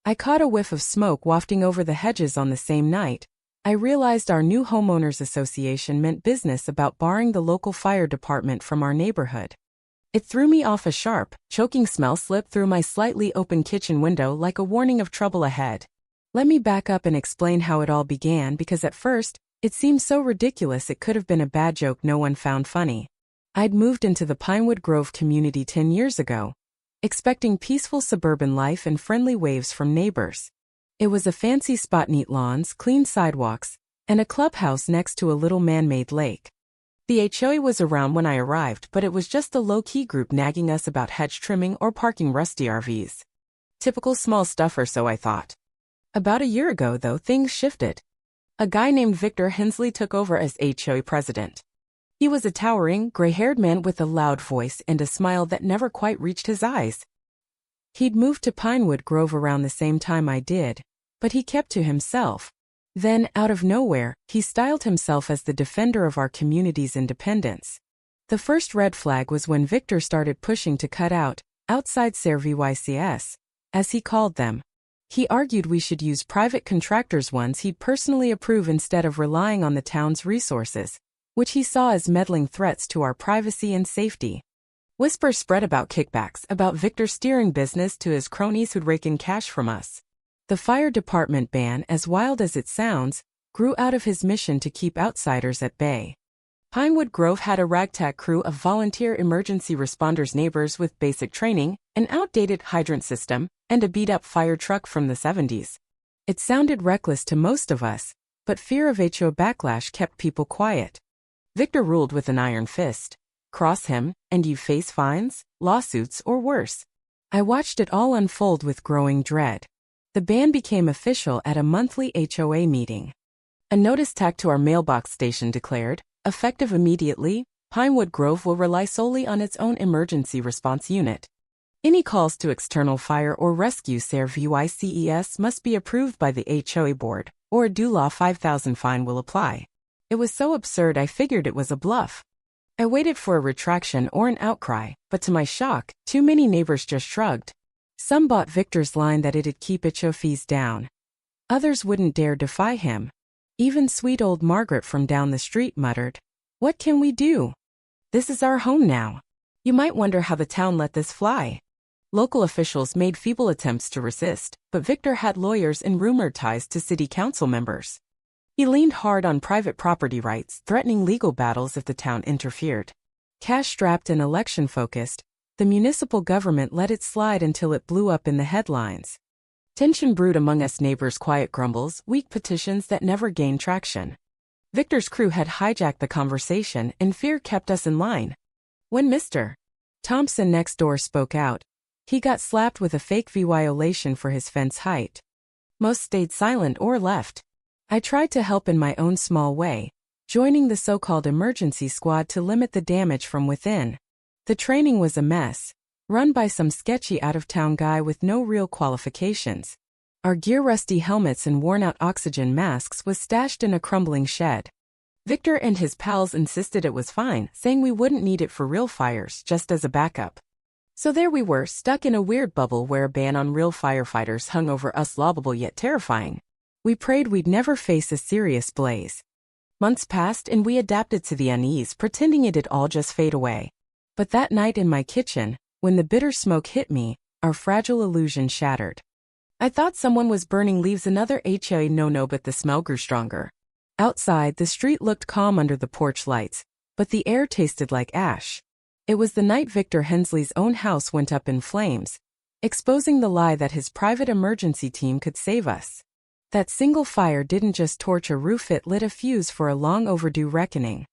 I caught a whiff of smoke wafting over the hedges on the same night. I realized our new homeowners association meant business about barring the local fire department from our neighborhood. It threw me off. A sharp, choking smell slipped through my slightly open kitchen window like a warning of trouble ahead. Let me back up and explain how it all began, because at first, it seemed so ridiculous it could have been a bad joke no one found funny. I'd moved into the Pinewood Grove community 10 years ago, expecting peaceful suburban life and friendly waves from neighbors. It was a fancy spot: neat lawns, clean sidewalks, and a clubhouse next to a little man-made lake. The HOA was around when I arrived, but it was just a low-key group nagging us about hedge trimming or parking rusty RVs. Typical small stuff, or so I thought. About a year ago, though, things shifted. A guy named Victor Hensley took over as HOA president. He was a towering, gray-haired man with a loud voice and a smile that never quite reached his eyes. He'd moved to Pinewood Grove around the same time I did, but he kept to himself. Then, out of nowhere, he styled himself as the defender of our community's independence. The first red flag was when Victor started pushing to cut out outside services, as he called them. He argued we should use private contractors, ones he'd personally approve, instead of relying on the town's resources, which he saw as meddling threats to our privacy and safety. Whispers spread about kickbacks, about Victor steering business to his cronies who'd rake in cash from us. The fire department ban, as wild as it sounds, grew out of his mission to keep outsiders at bay. Pinewood Grove had a ragtag crew of volunteer emergency responders, neighbors with basic training, an outdated hydrant system, and a beat-up fire truck from the 70s. It sounded reckless to most of us, but fear of HOA backlash kept people quiet. Victor ruled with an iron fist. Cross him, and you face fines, lawsuits, or worse. I watched it all unfold with growing dread. The ban became official at a monthly HOA meeting. A notice tacked to our mailbox station declared, effective immediately, Pinewood Grove will rely solely on its own emergency response unit. Any calls to external fire or rescue services must be approved by the HOA board, or a DULA $5,000 fine will apply. It was so absurd I figured it was a bluff. I waited for a retraction or an outcry, but to my shock, too many neighbors just shrugged. Some bought Victor's line that it'd keep HOA fees down. Others wouldn't dare defy him. Even sweet old Margaret from down the street muttered, "What can we do? This is our home now." You might wonder how the town let this fly. Local officials made feeble attempts to resist, but Victor had lawyers and rumored ties to city council members. He leaned hard on private property rights, threatening legal battles if the town interfered. Cash-strapped and election-focused, the municipal government let it slide until it blew up in the headlines. Tension brewed among us neighbors: quiet grumbles, weak petitions that never gained traction. Victor's crew had hijacked the conversation, and fear kept us in line. When Mr. Thompson next door spoke out, he got slapped with a fake violation for his fence height. Most stayed silent or left. I tried to help in my own small way, joining the so-called emergency squad to limit the damage from within. The training was a mess, run by some sketchy out-of-town guy with no real qualifications. Our gear, rusty helmets and worn-out oxygen masks, was stashed in a crumbling shed. Victor and his pals insisted it was fine, saying we wouldn't need it for real fires, just as a backup. So there we were, stuck in a weird bubble where a ban on real firefighters hung over us, laudable yet terrifying. We prayed we'd never face a serious blaze. Months passed and we adapted to the unease, pretending it'd all just fade away. But that night in my kitchen, when the bitter smoke hit me, our fragile illusion shattered. I thought someone was burning leaves, another HOA no-no, but the smell grew stronger. Outside, the street looked calm under the porch lights, but the air tasted like ash. It was the night Victor Hensley's own house went up in flames, exposing the lie that his private emergency team could save us. That single fire didn't just torch a roof, it lit a fuse for a long overdue reckoning.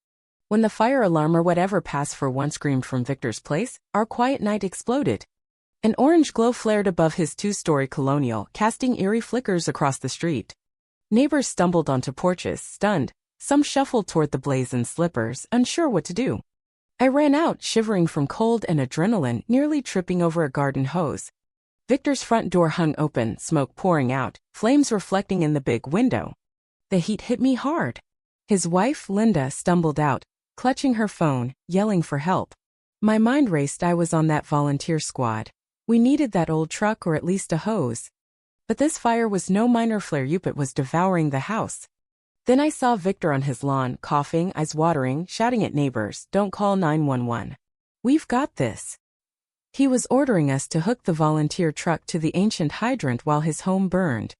When the fire alarm or whatever passed for one screamed from Victor's place, our quiet night exploded. An orange glow flared above his two-story colonial, casting eerie flickers across the street. Neighbors stumbled onto porches, stunned. Some shuffled toward the blaze in slippers, unsure what to do. I ran out, shivering from cold and adrenaline, nearly tripping over a garden hose. Victor's front door hung open, smoke pouring out, flames reflecting in the big window. The heat hit me hard. His wife, Linda, stumbled out, clutching her phone, yelling for help. My mind raced. I was on that volunteer squad. We needed that old truck or at least a hose. But this fire was no minor flare-up, it was devouring the house. Then I saw Victor on his lawn, coughing, eyes watering, shouting at neighbors, "Don't call 911. We've got this." He was ordering us to hook the volunteer truck to the ancient hydrant while his home burned.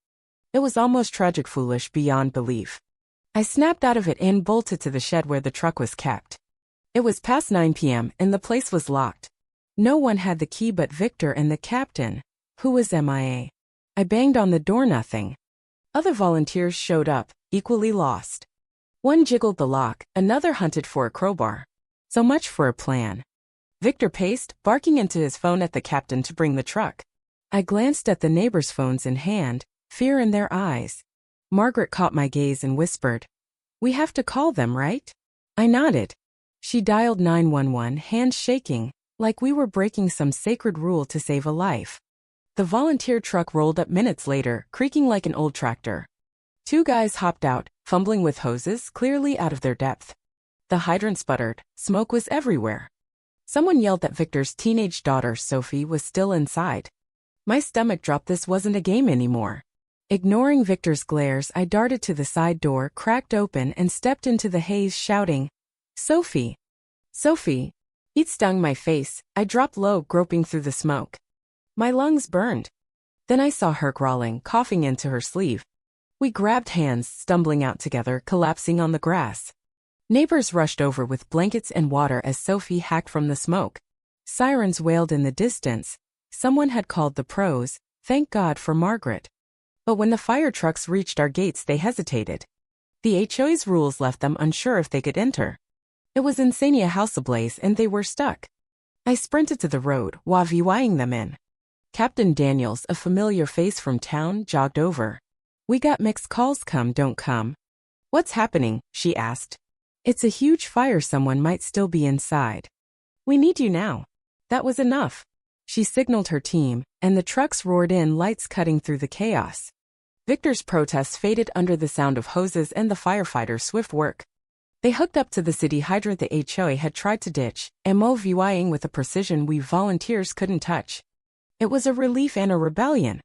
It was almost tragic, foolish beyond belief. I snapped out of it and bolted to the shed where the truck was kept. It was past 9 p.m. and the place was locked. No one had the key but Victor and the captain, who was MIA. I banged on the door, nothing. Other volunteers showed up, equally lost. One jiggled the lock, another hunted for a crowbar. So much for a plan. Victor paced, barking into his phone at the captain to bring the truck. I glanced at the neighbors' phones in hand, fear in their eyes. Margaret caught my gaze and whispered, "We have to call them, right?" I nodded. She dialed 911, hands shaking, like we were breaking some sacred rule to save a life. The volunteer truck rolled up minutes later, creaking like an old tractor. Two guys hopped out, fumbling with hoses, clearly out of their depth. The hydrant sputtered, smoke was everywhere. Someone yelled that Victor's teenage daughter, Sophie, was still inside. My stomach dropped. This wasn't a game anymore. Ignoring Victor's glares, I darted to the side door, cracked open, and stepped into the haze, shouting, "Sophie! Sophie!" It stung my face. I dropped low, groping through the smoke. My lungs burned. Then I saw her crawling, coughing into her sleeve. We grabbed hands, stumbling out together, collapsing on the grass. Neighbors rushed over with blankets and water as Sophie hacked from the smoke. Sirens wailed in the distance. Someone had called the pros, thank God for Margaret. But when the fire trucks reached our gates, they hesitated. The HOA's rules left them unsure if they could enter. It was Insania house ablaze and they were stuck. I sprinted to the road, waving them in. Captain Daniels, a familiar face from town, jogged over. "We got mixed calls, come, don't come." "What's happening?" she asked. "It's a huge fire, someone might still be inside. We need you now." That was enough. She signaled her team, and the trucks roared in, lights cutting through the chaos. Victor's protests faded under the sound of hoses and the firefighters' swift work. They hooked up to the city hydrant the HOA had tried to ditch, moving with a precision we volunteers couldn't touch. It was a relief and a rebellion.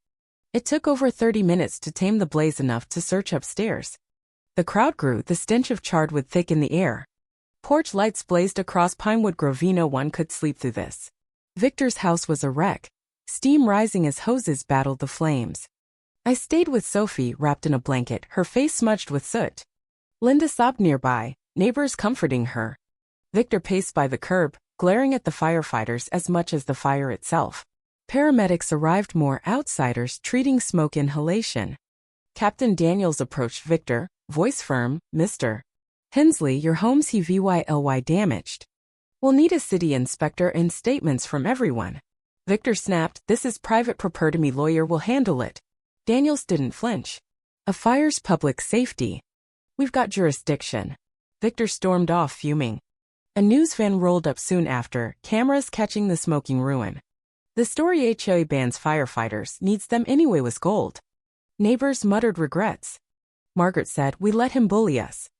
It took over 30 minutes to tame the blaze enough to search upstairs. The crowd grew, the stench of charred wood thick in the air. Porch lights blazed across Pinewood Grove. No one could sleep through this. Victor's house was a wreck, steam rising as hoses battled the flames. I stayed with Sophie, wrapped in a blanket, her face smudged with soot. Linda sobbed nearby, neighbors comforting her. Victor paced by the curb, glaring at the firefighters as much as the fire itself. Paramedics arrived, more outsiders treating smoke inhalation. Captain Daniels approached Victor, voice firm, "Mr. Hensley, your home's heavily damaged. We'll need a city inspector and statements from everyone." Victor snapped, "This is private property, me lawyer will handle it." Daniels didn't flinch. "A fire's public safety. We've got jurisdiction." Victor stormed off, fuming. A news van rolled up soon after, cameras catching the smoking ruin. The story HOA bans firefighters, needs them anyway was gold. Neighbors muttered regrets. Margaret said, "We let him bully us.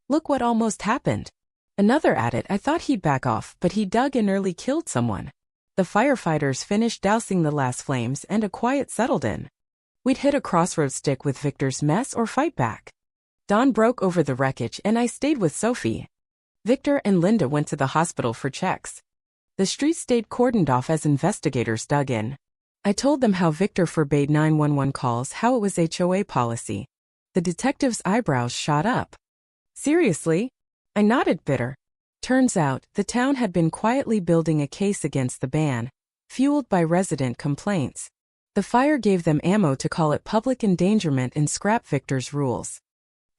Look what almost happened." Another added, "I thought he'd back off, but he dug and nearly killed someone." The firefighters finished dousing the last flames and a quiet settled in. We'd hit a crossroads, stick with Victor's mess or fight back. Dawn broke over the wreckage and I stayed with Sophie. Victor and Linda went to the hospital for checks. The street stayed cordoned off as investigators dug in. I told them how Victor forbade 911 calls, how it was HOA policy. The detective's eyebrows shot up. "Seriously?" I nodded, bitter. Turns out, the town had been quietly building a case against the ban, fueled by resident complaints. The fire gave them ammo to call it public endangerment and scrap Victor's rules.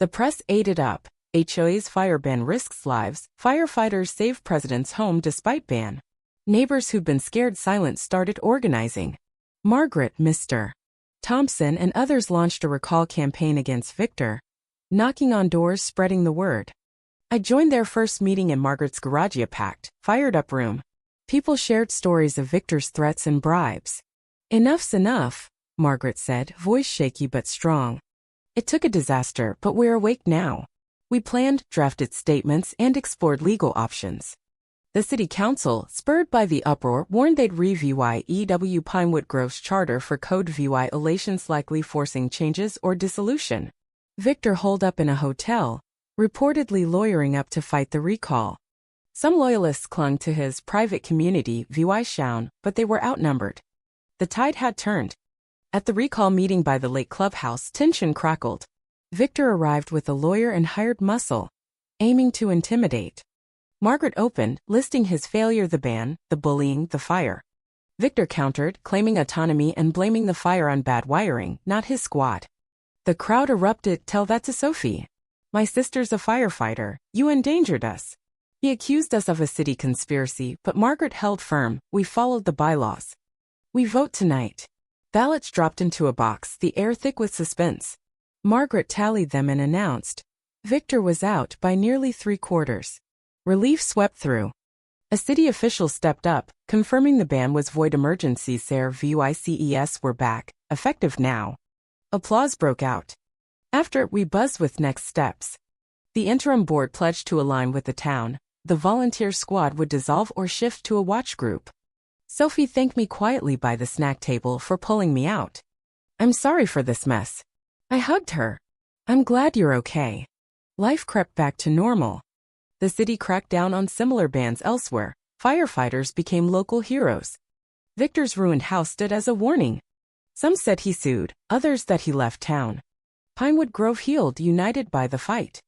The press ate it up. HOA's fire ban risks lives, firefighters save president's home despite ban. Neighbors who'd been scared silent started organizing. Margaret, Mr. Thompson and others launched a recall campaign against Victor, knocking on doors, spreading the word. I joined their first meeting in Margaret's garage, a packed, fired-up room. People shared stories of Victor's threats and bribes. "Enough's enough," Margaret said, voice shaky but strong. "It took a disaster, but we're awake now. We planned, drafted statements, and explored legal options." The city council, spurred by the uproar, warned they'd review Pinewood Grove's charter for code violations, likely forcing changes or dissolution. Victor holed up in a hotel, reportedly lawyering up to fight the recall. Some loyalists clung to his private community VY Shaun, but they were outnumbered. The tide had turned. At the recall meeting by the lake clubhouse, tension crackled. Victor arrived with a lawyer and hired muscle, aiming to intimidate. Margaret opened, listing his failure: the ban, the bullying, the fire. Victor countered, claiming autonomy and blaming the fire on bad wiring, not his squad. The crowd erupted. "Tell that to Sophie. My sister's a firefighter. You endangered us." He accused us of a city conspiracy, but Margaret held firm. "We followed the bylaws. We vote tonight." Ballots dropped into a box, the air thick with suspense. Margaret tallied them and announced Victor was out by nearly 3/4. Relief swept through. A city official stepped up, confirming the ban was void. Emergency services were back, effective now. Applause broke out. After, we buzzed with next steps. The interim board pledged to align with the town. The volunteer squad would dissolve or shift to a watch group. Sophie thanked me quietly by the snack table for pulling me out. "I'm sorry for this mess." I hugged her. "I'm glad you're okay." Life crept back to normal. The city cracked down on similar bans elsewhere. Firefighters became local heroes. Victor's ruined house stood as a warning. Some said he sued, others that he left town. Pinewood Grove healed, united by the fight.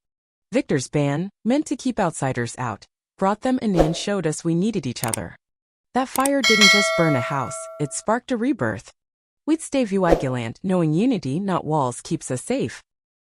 Victor's ban, meant to keep outsiders out, brought them in and showed us we needed each other. That fire didn't just burn a house, it sparked a rebirth. We'd stay vigilant, knowing unity, not walls, keeps us safe.